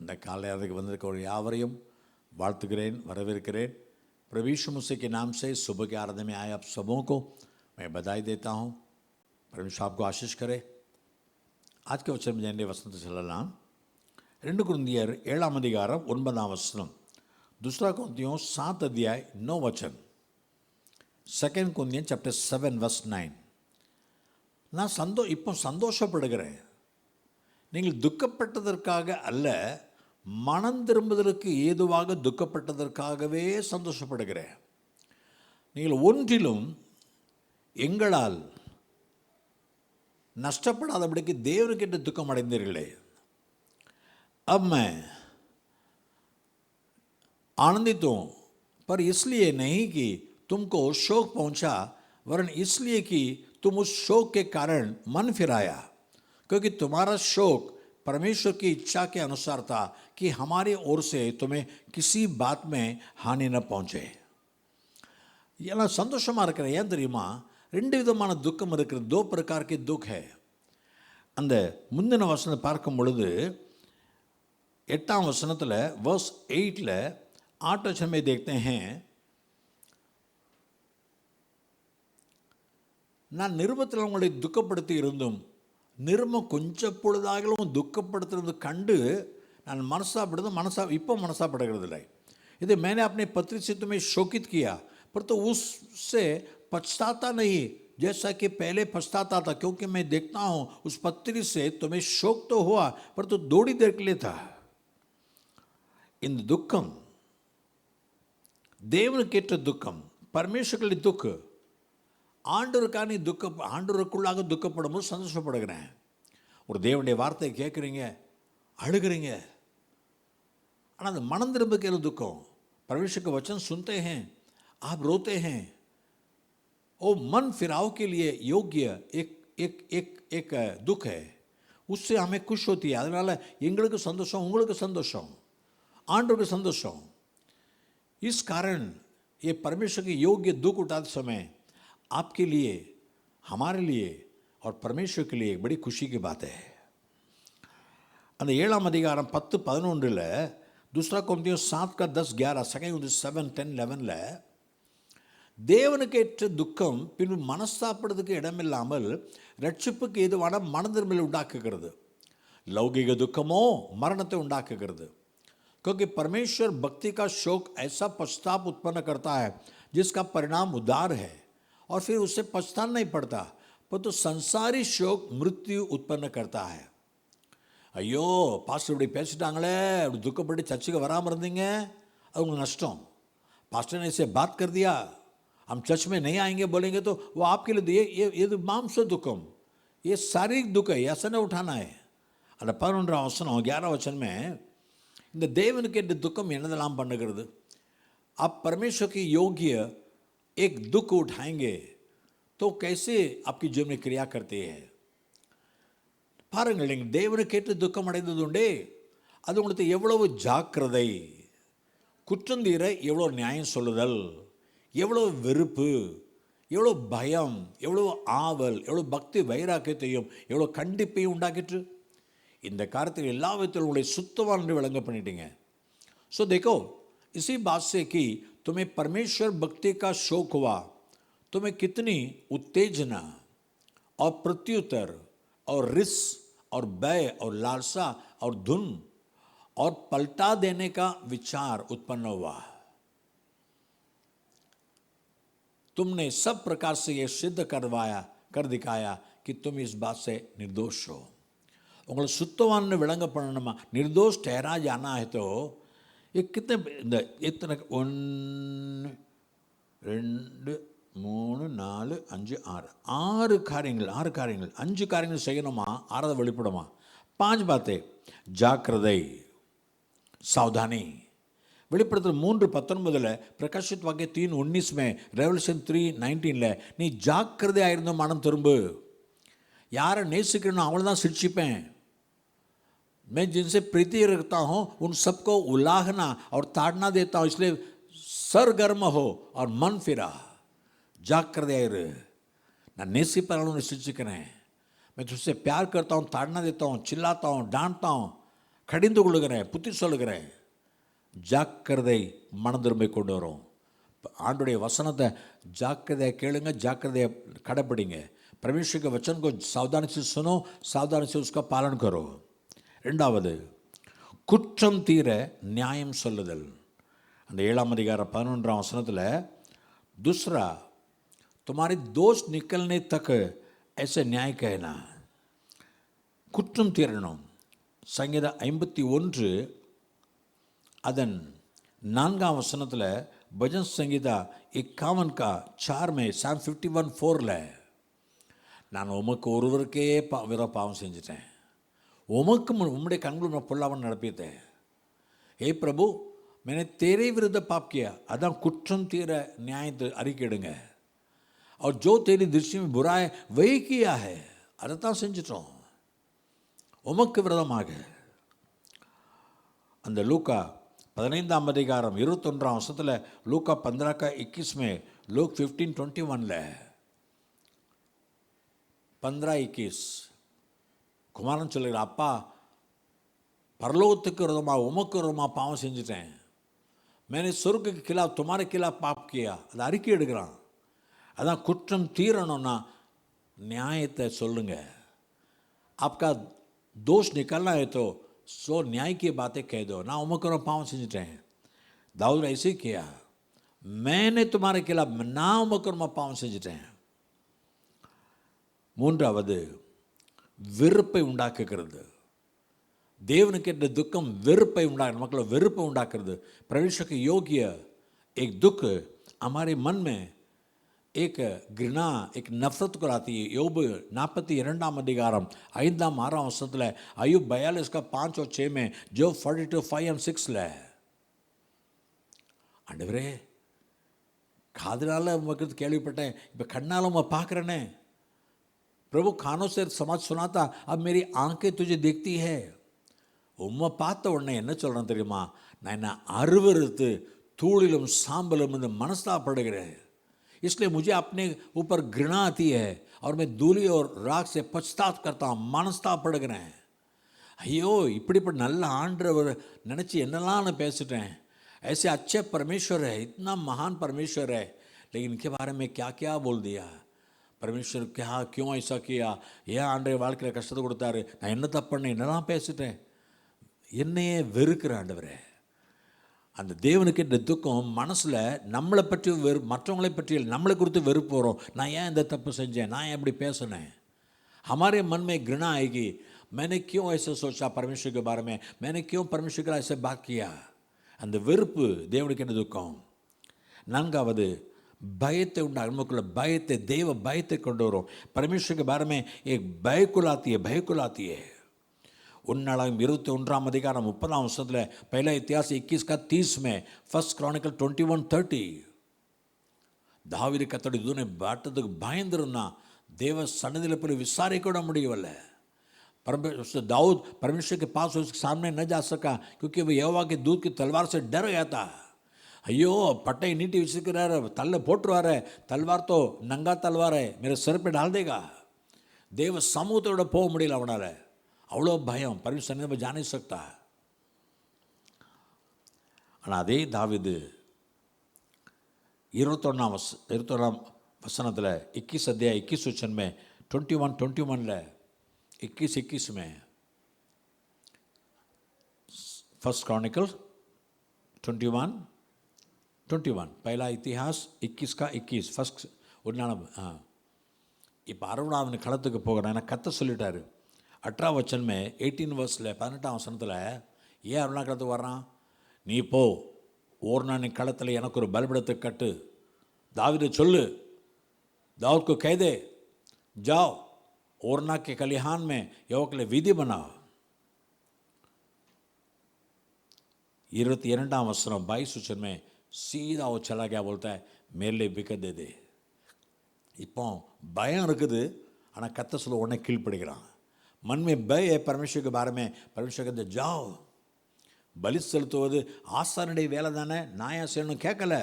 இந்த காலை அதுக்கு வந்திருக்க யாவரையும் வாழ்த்துகிறேன், வரவேற்கிறேன்। प्रभु यीशु मसीह के नाम से सुबह के आराधना में आए आप सबों को मैं बधाई देता हूँ। परमेश्वर आपको आशीष करे। आज के वचन में जाने वसंत चलना 2 कुरिन्थियर 7 अधिकार 9 वचन, 2 कुरिन्थियों 7 अध्याय 9 वचन, 2 कुरिन्थियन चैप्टर 7 वर्स 9। நான் இப்போ சந்தோஷப்படுகிறேன், நீங்கள் துக்கப்பட்டதற்காக அல்ல, மனம் திரும்புவதற்கு ஏதுவாக துக்கப்பட்டதற்காகவே சந்தோஷப்படுகிறேன்। நீங்கள் ஒன்றிலும் எங்களால் நஷ்டப்படாதபடிக்கு தேவனுக்கென்று துக்கம் அடைந்தீர்களே। अब मैं आनंदित हूँ, पर इसलिए नहीं कि तुमको शोक पहुँचा, वरन इसलिए कि तुम उस शोक के कारण मन फिराया, क्योंकि तुम्हारा शोक परमेश्वर की इच्छा के अनुसार था कि हमारी ओर से तुम्हें किसी बात में हानि न पहुँचे। நான் சந்தோஷமாக இருக்கிறேன், ஏன் தெரியுமா? 2 விதமான துக்கம் இருக்கிறது, 2 प्रकार के दुख है। அந்த முந்தின வசனத்தை பார்க்கும் பொழுது 8ஆம் வசனத்தில் वर्स 8 8 वचन में देखते हैं, நான் நிருபத்தில் உங்களை துக்கப்படுத்தி இருந்தும் நிருபம் கொஞ்சம் பொழுதாகவும் துக்கப்படுத்துறது கண்டு நான் இப்போ மனசாப்படுகிறது இல்லை। இது मैंने अपने पत्र से तुम्हें शोकित किया, पर तो उससे पछताता नहीं जैसा कि पहले पछताता था, क्योंकि मैं देखता हूँ उस पत्री से तुम्हें शोक तो हुआ, पर तो थोड़ी देर के लिए था। இந்த துக்கம் தேவனுக்கேற்ற துக்கம், பரமேஸ்வரனுடைய துக்கம், ஆண்டவருக்காக நீ ஆண்டவருக்குள்ளாக துக்கப்படும்போது சந்தோஷப்படுகிறேன்। ஒரு தேவனுடைய வார்த்தையை கேட்குறீங்க, அழுகிறீங்க, ஆனால் அந்த மனம் திரும்புகிற துக்கம்। परमेश्वर का वचन सुनते हैं, आप रोते हैं, वो मन फिराव के लिए योग्य एक एक एक एक दुख है, उससे हमें खुश होती है। அதனால எங்களுக்கு சந்தோஷம், உங்களுக்கு சந்தோஷம், आंडों संतोषों। इस कारण ये परमेश्वर के योग्य दुख उठाते समय आपके लिए, हमारे लिए और परमेश्वर के लिए एक बड़ी खुशी की बात है। அந்த 7ஆம் அதிகாரம் 10 11 2 कुरिन्थियों 7 का 10 11, 2 कुरिन्थियों 7 10 11 தேவனுக்கேற்ற துக்கம் பின்பு மனஸ்தாபத்துக்கு இடமில்லாமல் ரட்சிப்புக்கு ஏதுவான மனதிரும்பலை உண்டாக்குகிறது। लौकिक दुखमो मरणத்தை உண்டாக்குகிறது। क्योंकि परमेश्वर भक्ति का शोक ऐसा पश्चाताप उत्पन्न करता है जिसका परिणाम उद्धार है, और फिर उससे पछताना नहीं पड़ता, परंतु संसारी शोक मृत्यु उत्पन्न करता है। ஐயோ பாஸ்டர் இப்படி பேசிட்டாங்களே, அப்படி துக்கப்பட்டு சர்ச்சுக்கு வராமல் இருந்தீங்க, அது உங்களுக்கு நஷ்டம்। पास्टर ने इसे बात कर दिया, हम चर्च में नहीं आएंगे बोलेंगे तो वो आपके लिए ये मांस दुखम, ये शारीरिक दुख है, ऐसा नहीं उठाना है। அந்த 11ஆம் வசனம் 11 वचन में இந்த தேவனுக்கு துக்கம் என்னதெல்லாம் பண்ணுகிறது? आप परमेश्वर की योग्य एक दुख उठाएंगे तो कैसे आपकी जीवन में क्रिया करते हैं? பாருங்கள், நீங்கள் தேவனுக்கேற்ற துக்கம் அடைந்ததுண்டே, அது உங்களுக்கு எவ்வளவு ஜாக்கிரதை, குற்றந்தீர எவ்வளோ நியாயம் சொல்லுதல், எவ்வளோ வெறுப்பு, எவ்வளோ பயம், எவ்வளோ ஆவல், எவ்வளோ பக்தி வைராக்கியத்தையும் எவ்வளோ கண்டிப்பையும் உண்டாக்கிட்டு இந்த காரியத்தில் எல்லா விதத்திலும் உங்களை சுத்தவான் என்று விளங்க பண்ணிட்டீங்க। सो देखो, इसी बात से कि तुम्हें परमेश्वर भक्ति का शौक हुआ, तुम्हें कितनी उत्तेजना और प्रत्युत्तर और रिस और भय और लालसा और धुन और पलटा देने का विचार उत्पन्न हुआ। तुमने सब प्रकार से यह सिद्ध कर दिखाया कि तुम इस बात से निर्दोष हो। उंगल सुत्तवान विलंग पड़ना, निर्दोष ठहरा जाना है तो ये कितने इतने 1 2 3 4 5 6 காரியங்கள் 5 காரியங்கள் செய்யணுமா, 6வது வெளிப்படுமா? 5 बातें, जागृति, सावधानी। வெளிப்படுத்தல் 3:19 प्रकाशित वाक्य 3:19 में, रेवलेशन 3:19 நீ ஜாக்கிரதையாக இருந்த மனம் திரும்பு। யாரை நேசிக்கிறனோ அவளை தான் சிக்ஷிப்பேன்। मैं जिनसे प्रीति रखता हूँ उन सबको उलाहना और ताड़ना देता हूँ, इसलिए सरगर्म हो और मन फिरा। जागृति इரு, நான் நேசிப்பவனை சிக்ஷிக்கிறேன், मैं तुझसे प्यार करता हूँ, ताड़ना देता हूँ, चिल्लाता हूँ, डांटता हूँ, கடிந்து கொள்ளுகிறேன், புத்தி சொல்லுகிறேன். ஜாக்கிரதை மனம் திரும்பி கொண்டு வரும். ஆண்டுடைய वसनத்தை ஜாக்கிரதையாக கேளுங்க, ஜாக்கிரதையாக கடைப்பிடிங்க. परमेश्वर के वचन को सावधानी से सुनो, सावधानी से उसका पालन करो. ரெண்டாவது, குற்றம் தீர நியாயம் சொல்லுதல். அந்த 7ஆம் அதிகாரம் 11ஆம் வசனத்தில், दूसरा तुम्हारे दोष निकलने तक ऐसे न्याय कहना. குற்றம் தீரணும். சங்கீதம் 51 அதன் 4ஆம் வசனத்தில், भजन संगीता 51 का 4 में, Psalm 51:4 நான் உமக்கு ஒருவருக்கே பாவம் செஞ்சிட்டேன், உமக்கு உம்முடைய கண்கள் நான் பொல்லாமல் நடப்பித்தேன். हे प्रभु मैंने तेरे विरुद्ध पाप किया. அதான் குற்றம் தீர நியாயத்தை அறிக்கையிடுங்க. और जो तेरी दृष्टि में बुरा है वही किया है, அதைத்தான் செஞ்சிட்டோம் உமக்கு விரோதமாக. அந்த லூக்கா 15ஆம் அதிகாரம் 21ஆம் வசனத்தில், லூக்கா 15:21 में, लूक 15:21 15:21 குமாரன் சொல்லுகிறார், அப்பா பரலோகத்துக்கு விரோதமாக உமக்கு விரோதமாக பாவம் செஞ்சுட்டேன், मैंने स्वर्ग के खिलाफ तुम्हारे खिलाफ पाप किया. அதை அறிக்கை எடுக்கிறான். அதான் குற்றம் தீரணும்னா நியாயத்தை சொல்லுங்க. आपका दोष निकलना है तो सो न्याय की बातें कह दो. நான் உமக்கு ஒரு பாவம் செஞ்சுட்டேன். दाऊद ऐसे किया, मैंने तुम्हारे खिलाफ நான் உமக்கு ஒரு பாவம் செஞ்சுட்டேன். மூன்றாவது, வெறுப்பை உண்டாக்குகிறது. தேவனுக்கு என்ற துக்கம் வெறுப்பை மக்கள் வெறுப்பை உண்டாக்குறது. परमेश्वर के योग्य एक दुख हमारे मन में एक घृणा, एक नफरत को लाती है. யோபு 42ஆம் அதிகாரம் 5ஆம் 6ஆம் வசனத்தில், अय्यूब 42 का 5 और 6 में, जो 42, 5 and 6 ஆண்டவரே காதுனால உமக்கு கேள்விப்பட்டேன், இப்போ கண்ணால் உம்மை பார்க்குறேனே. प्रभु कानों से समाज सुनाता, अब मेरी आंखें तुझे देखती है. உம்மை பார்த்த உடனே என்ன சொல்கிறேன் தெரியுமா, நான் என்ன அருவருத்து தூளிலும் சாம்பலும் இந்த மனஸ்தாபப்படுகிறேன். इसलिए मुझे अपने ऊपर घृणा आती है और मैं धूलि और राख से पछताप करता हूँ, மனஸ்தாபப்படுகிறேன். ஐயோ இப்படிப்பட்ட நல்ல ஆண்டவர் நினச்சி என்னெல்லாம் நான் பேசிட்டேன். ऐसे अच्छे परमेश्वर है, इतना महान परमेश्वर है, लेकिन इनके बारे में क्या क्या बोल दिया. परमेश्वर क्या क्यों ऐसा किया, ஏன் ஆண்டவர் வாழ்க்கையில் கஷ்டத்தை கொடுத்தாரு, நான் என்ன தப்பு பண்ணேன், என்னெல்லாம் பேசிட்டேன். என்னையே வெறுக்கிற ஆண்டவரே. அந்த தேவனுக்கு இந்த துக்கம் மனசில் நம்மளை பற்றி மற்றவங்களை பற்றி நம்மளை குறித்து வெறுப்பு வரும். நான் ஏன் இந்த தப்பு செஞ்சேன், நான் ஏன் இப்படி பேசினேன். हमारे मन में घृणा आएगी, मैंने क्यों ऐसे सोचा परमेश्वर के बारे में, मैंने क्यों परमेश्वर के ऐसे बात किया. அந்த வெறுப்பு தேவனுக்கு என்ன துக்கம். நான்காவது, பயத்தை உண்டாகும். நமக்குள்ள பயத்தை, देव பயத்தை கொண்டு வரும். परमेश्वर के बारे में एक भय को लाती है, भय को लाती है. उन्नाळाम 21ஆம் அதிகாரம் 30ஆம் வசனத்தில், पहला इतिहास 21 का 30 में, फर्स्ट क्रॉनिकल 21:30, தாவீது கர்த்தருடைய தூதனை பார்த்ததுக்கு பயந்துருன்னா தேவ சன்னதியில் போய் விசாரிக்க முடியவில்ல. दाऊद परमेश्वर के पास उसके सामने न जा सका क्योंकि वो यहोवा के दूत की तलवार से डर गया था. ஐயோ பட்டை நீட்டி வச்சுக்கிறாரு, தள்ள போட்டுருவாரு, தல்வார் तो नंगा तलवार है, मेरे सर पे डाल देगा. தேவ சமூகத்தோட போக முடியல அவனால், அவ்வளோ பயம். परमेश्वर में जा नहीं सकता. ஆனால் அதே தாவீது 21ஆம் வசனத்தில் 21 अध्याय 21 वचन में 21 21 में, फर्स्ट क्रॉनिकल 21 पहला इतिहास 21 का 21 फर्स्ट उन्नाम. இப்போ அறுவடாவின் களத்துக்கு போகிறேன், எனக்கு கத்த சொல்லிட்டாரு. 18 वचन में 18 वर्सல 18ஆம் வசனத்தில், ஏன் அருணா களத்துக்கு வர்றான், நீ போ ஓர்னானி களத்தில் எனக்கு ஒரு பலிபீடத்தை கட்டு, दाऊद சொல்லு, दाऊद को कह दे जाओ ओरना के खलिहान में यहोवा के लिए विधि बनाओ. 22आम वचन 22 वचन में सीधा वो चला गया, बोलता है मेरे लिए बिकत दे दे. இப்போ பயம் இருக்குது, ஆனால் கத்த சொல்ல உடனே கீழ்ப்படுகிறான். मन में भय है परमेश्वर के बारे में, परमेश्वर कहते जाओ. பலி செலுத்துவது ஆசானுடைய வேலை தானே, நாயா செய்யணும் கேட்கல.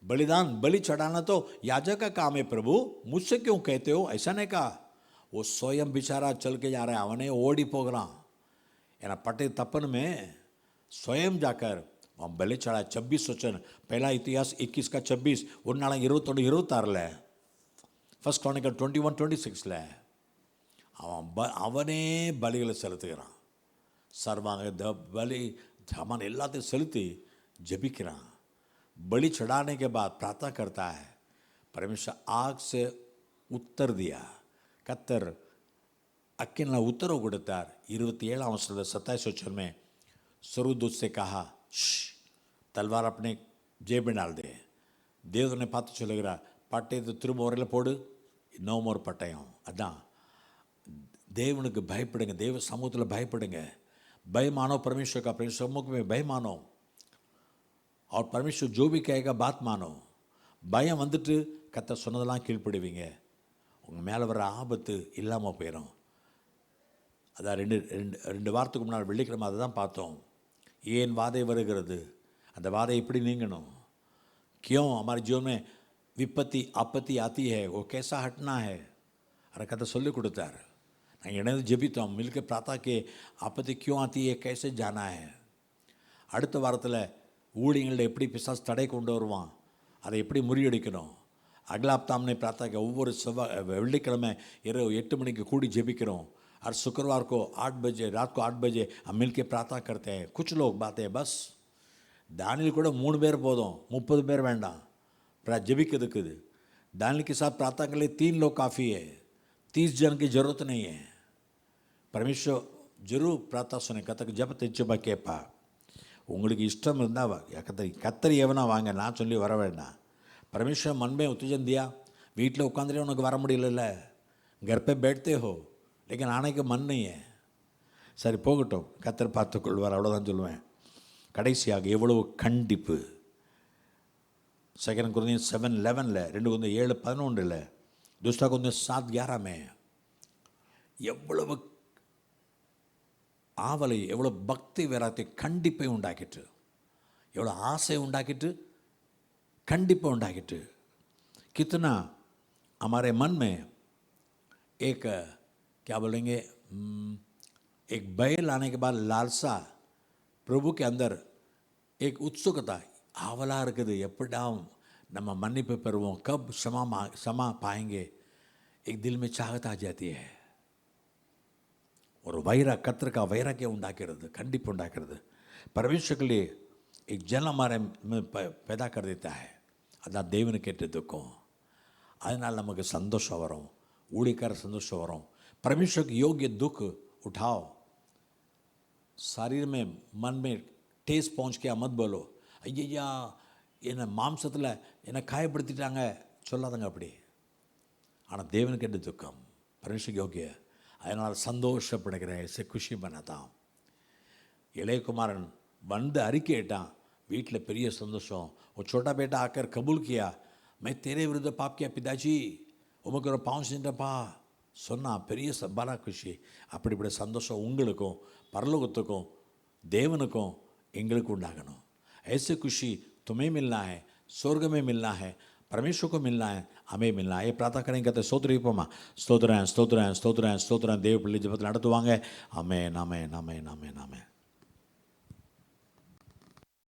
बलिदान बलि चढ़ाना तो याजक का काम है, प्रभु मुझसे क्यों कहते हो, ऐसा नहीं कहा. वो स्वयं बेचारा चल के जा रहा है, அவனே ஓடி போகிறான். ஏன்னா पटे तपन में स्वयं जाकर वहाँ बलि चढ़ा 26 वचन, पहला इतिहास 21 का 26, ஒரு நாள் 21 26 ஃபர்ஸ்ட் க்ரானிக்கல் 21:26 அவனே பலிகளை செலுத்துகிறான். சர்வாங்க பலி सामान எல்லாத்தையும் செலுத்தி जபிக்கிறான். बलि चढ़ाने के बाद प्रार्थना करता है. परमेश्वर आग से उत्तर दिया. कत्तर अक्किन उत्तर கொடுத்தார். 27 वचन 27 वचन में स्वर्गदूत से कहा, तलवार अपने जेब में डाल दे. தேவனை பார்த்து சொல்லுகிறார், பட்டயத்தை திரும்ப உரையில் போடு, நோ மோர் பட்டயம். அதான் தேவனுக்கு பயப்படுங்க, தேவ சமூகத்தில் பயப்படுங்க. भय मानो परमेश्वर का, परमेश्वर सम्मुख में भय मानो और परमेश्वर जो भी कहेगा बात मानो. பயம் வந்துட்டு கர்த்தர் சொன்னதெல்லாம் கீழ்ப்படுவீங்க, உங்கள் மேலே வர ஆபத்து இல்லாமல் போயிடும். அதான் ரெண்டு வாரத்துக்கு முன்னால் வெள்ளிக்கிழமை அதை தான் பார்த்தோம். ஏன் வாதை வருகிறது, அந்த வாதை எப்படி நீங்கணும், क्यों हमारे जीवन में विपत्ति आपत्ति आती है, वो कैसा हटना है, अरे कथा சொல்லி கொடுத்தார். நான் இணைந்து ஜெபித்தோம், मिलकर प्रार्थना के आपत्ति क्यों आती है, कैसे जाना है. அடுத்த வாரத்தில் ஊழியங்களில் எப்படி பிசாசு தடை கொண்டு வருவான், அதை எப்படி முறியடிக்கணும். अगला हफ्ता हमने प्रार्थना किया. ஒவ்வொரு வெள்ளிக்கிழமை இரவு 8 மணிக்கு கூடி ஜெபிக்கிறோம். और शुक्रवार को 8 बजे, रात को 8 बजे हम मिलकर प्रार्थना करते हैं. कुछ लोग बातें बस दानियल கூட 3 பேர் போதும், 30 பேர் வேண்டாம் ஜெபிக்கிறதுக்கு. दानियल के साथ प्रार्थना के लिए 3 लोग काफ़ी है, 30 जन की ज़रूरत नहीं है. परमेश्वर जरूर प्रार्थना सुने. கத்தருக்கு ஜெபத்தை ஜெப கேட்பா. உங்களுக்கு இஷ்டம் இருந்தால் கத்தரி எவனா வாங்க, நான் சொல்லி வர வேண்டாம். परमेश्वर मन में उत्तेजन दिया, வீட்டில் உட்காந்துட்டு உனக்கு வர முடியல, घर पे बैठते हो लेकिन आने के मन नहीं है, சரி போகட்டும், கத்தர் பார்த்துக்கொள்வார், அவ்வளோதான் சொல்லுவேன். கடைசியாக எவ்வளவு கண்டிப்பு. 2 Corinthians 7:11, 2 Corinthians 7:11, 2 Corinthians 7:11 எவ்வளவு ஆவலை, எவ்வளோ பக்தி வேறாத்தை கண்டிப்பை உண்டாக்கிட்டு, எவ்வளோ ஆசை உண்டாக்கிட்டு, கண்டிப்பை உண்டாக்கிட்டு. कितना हमारे मन में एक क्या बोलेंगे, एक भय लाने के बाद लालसा, प्रभु के अंदर एक उत्सुकता ஆவலாக இருக்குது. எப்படா நம்ம மன்னிப்பு பெறுவோம், कब क्षमा पाएंगे, एक दिल में चाहत आ जाती है. ஒரு கர்த்தர் का वैराग्य உண்டாக்கிறது, கண்டிப்பு உண்டாக்கிறது. परमेश्वर के लिए एक जन हमारे में पैदा कर देता है. அதான் தேவனுக்கு கேட்டு துக்கம். அதனால் நமக்கு சந்தோஷம் வரும், ஊழியக்கார சந்தோஷம் வரும். परमेश्वर के योग्य दुख उठाओ. शरीर में मन में ठेस पहुँच के मत बोलो, ஐயா என்னை மாம்சத்தில் என்னை காயப்படுத்திட்டாங்க சொல்லாதங்க அப்படி. ஆனால் தேவனுக்கு கேட்டு துக்கம், परमेश्वर योग्य. அதனால் சந்தோஷப்படுகிறேன், ऐसे खुशी बनाता. இளையகுமாரன் வந்து அறிக்கையிட்டான், வீட்டில் பெரிய சந்தோஷம். वो छोटा बेटा आकर कबूल किया, मैं तेरे विरुद्ध पाप किया पिताजी, உமக்கு ஒரு பாவம் செஞ்சப்பா சொன்னால் பெரிய பல खुशी. அப்படிப்பட்ட சந்தோஷம் உங்களுக்கும் பரலோகத்துக்கும் தேவனுக்கும் எங்களுக்கும் உண்டாகணும். ऐसे खुशी तुम्हें मिलना है, स्वर्ग में मिलना है, परमेश्वर को मिलना है, हमें मिलना है. ये प्रार्थना करेंगे तो स्तोत्रिपमा स्तोत्रं स्तोत्रं स्तोत्रं स्तोत्रं देव पिल्ली जब நடத்துவாங்க. ஆமென் ஆமென் ஆமென் ஆமென் ஆமென்.